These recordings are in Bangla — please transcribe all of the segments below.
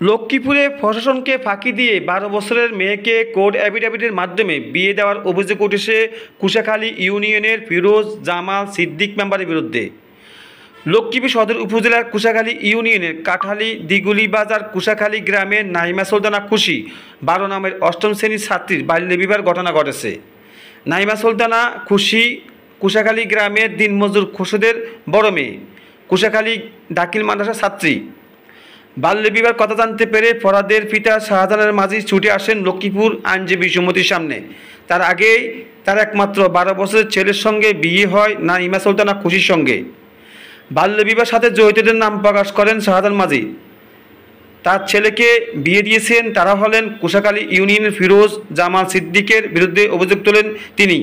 লক্ষ্মীপুরে প্রশাসনকে ফাঁকি দিয়ে ১২ বছরের মেয়েকে কোর্ট অ্যাফিডেভিটের মাধ্যমে বিয়ে দেওয়ার অভিযোগ উঠেছে কুশাখালী ইউনিয়নের ফিরোজ জামাল সিদ্দিক মেম্বারের বিরুদ্ধে। লক্ষ্মীপুর সদর উপজেলার কুশাখালী ইউনিয়নের কাঠালী দিগুলি বাজার কুশাখালী গ্রামের নাইমা সুলতানা খুশি ১২ নামের অষ্টম শ্রেণীর ছাত্রীর বাল্যবিবাহের ঘটনা ঘটেছে। নাইমা সুলতানা খুশি কুশাখালী গ্রামের দিনমজুর খুশুদের বড় মেয়ে, কুশাখালী দাখিল মাদ্রাসার ছাত্রী। বাল্যবিবাহের কথা জানতে পেরে ফরাদের পিতা শাহজাহানের মাঝি ছুটে আসেন লক্ষ্মীপুর আইনজীবী সমিতির সামনে। তার আগেই তার একমাত্র ১২ বছরের ছেলের সঙ্গে বিয়ে হয় নাইমা সুলতানা খুশির সঙ্গে। বাল্যবিবাহের সাথে জড়িতদের নাম প্রকাশ করেন শাহজাহান মাঝি। তার ছেলেকে বিয়ে দিয়েছেন তারা হলেন কুশাখালী ইউনিয়নের ফিরোজ জামাল সিদ্দিকের বিরুদ্ধে অভিযোগ তোলেন তিনি।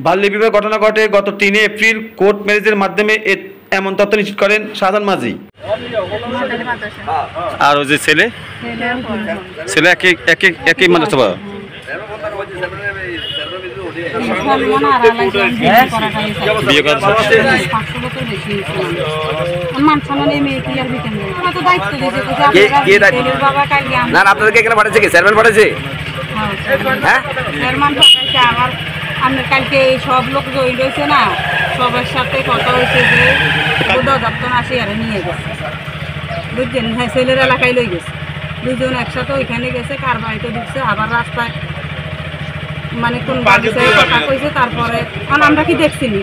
বাল্যবিবাহের ঘটনা ঘটে গত ৩ এপ্রিল কোর্ট ম্যারেজের মাধ্যমে এমন তথ্য নিশ্চিত করেন শাহজাহান মাঝি। আর ওই যে ছেলে একই মাদ্রাসা আপনার কালকে সব লোক জড়িত হয়েছে না, সবার সাথে কথা হয়েছে যে দপ্তর আসে আর নিয়ে গেছে, বুঝছেন? হ্যাঁ, ছেলের এলাকায় লই গেছে, দুজন একসাথে ওইখানে গেছে, কার বাড়িতে ঢুকছে, আবার রাস্তায় মানে কোন বাগিচায় কথা কইছে। তারপরে আমরা কি দেখছিনি,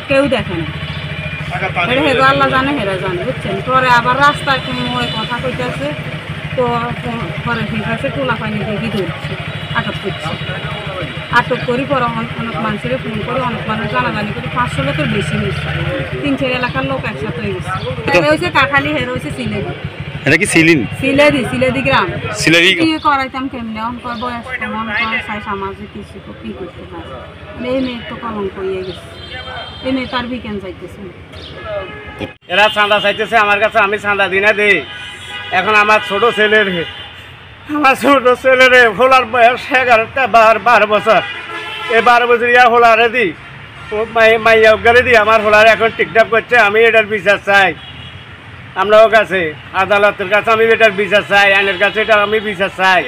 কেউ দেখে না, হেরা আল্লাহ জানে, হেরা জানে, বুঝছেন? পরে আবার রাস্তায় কথা কইতেছে, তো পরে ঠিক আছে তোলা পাইনি দেখি ধরছে, আটক করছে। আটক করি পরে অনেক মানুষের ফোন করে অনেক মানুষ জানাজানি করে ৫০০ লোকের বেশি হয়েছে, ৩-৪ এলাকার লোক একসাথে হয়ে গেছে। হেরে হয়েছে কাঠালি, হেরে হয়েছে সিলেদি। এটা কি সিলেদি গ্রাম। বিয়ে করাইতাম কেমনি, অঙ্কর বয়স কেমন চাই, সামাজিক কিছু কি করতে পারে। এই মেয়ের তো কলঙ্ক হয়ে গেছে, এই মেয়ে তার বিকেন চাইতেছে। এরা চাঁদা চাইতেছে আমার কাছে, আমি চাঁদা দিই না দেই। এখন আমার ছোট ছেলের হোলার বয়স ১১ বছর, এই ১২ বছর ইয়া হোলারে দিই, মাইয়া গেলে দিই, আমার হোলার এখন টিকটক করছে। আমি এটার বিচার চাই আমরাও কাছে, আদালতের কাছে আমি এটার বিচার চাই, আইনের কাছে এটা আমি বিচার চাই।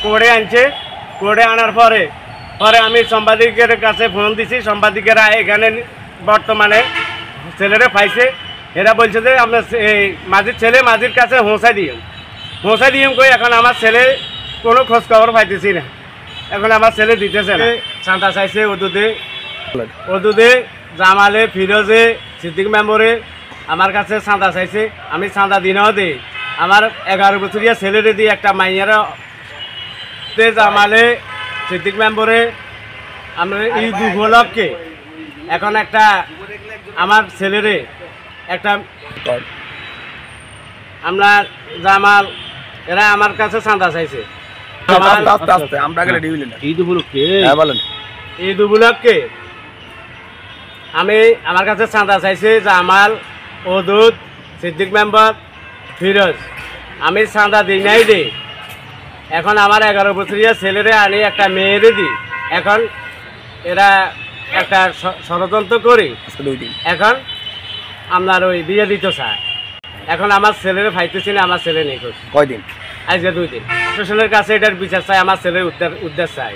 কোর্টে আনছে, কোর্টে আনার পরে আমি সাংবাদিকের কাছে ফোন দিছি, সাংবাদিকেরা এখানে বর্তমানে ছেলেরা পাইছে। এরা বলছে যে আমরা এই মাঝির ছেলে মাঝির কাছে হোঁসা দিম কই, এখন আমার ছেলে কোনো খোঁজ খবর পাইতেছি না, এখন আমার ছেলে দিতেছে না। চাঁদা চাইছে ওদুদে জামালে ফিরোজে সিদ্দিক মেম্বরে আমার কাছে চাঁদা চাইছে, আমি চাঁদা দিনও দিই। আমার ১১ বছরিয়া ছেলেরে দিই, একটা মাইয়ারা জামালে সিদ্দিক মেম্বরে আমরা এই দুঃখলককে এখন একটা আমার ছেলেরে একটা আমরা জামাল এরা আমার কাছে চাঁদা চাইছে। ঈদ উপলক্ষে আমি আমার কাছে চাঁদা চাইছে জামাল, ওদুদ, সিদ্দিক মেম্বার, ফিরোজ। আমি চাঁদা দিই নাই দিই। এখন আমার ১১ বছরিয়া ছেলেরে আনি একটা মেয়েরে দিই। এখন এরা একটা ষড়যন্ত্র করি, এখন আপনার ওই বিয়ে দিতে চায়। এখন আমার ছেলেরে পাইতেছি না, আমার ছেলে নেই। কয়দিন? আজকে ২ দিন। প্রশাসনের কাছে এটার বিচার চাই, আমার ছেলের উদ্ধার চাই।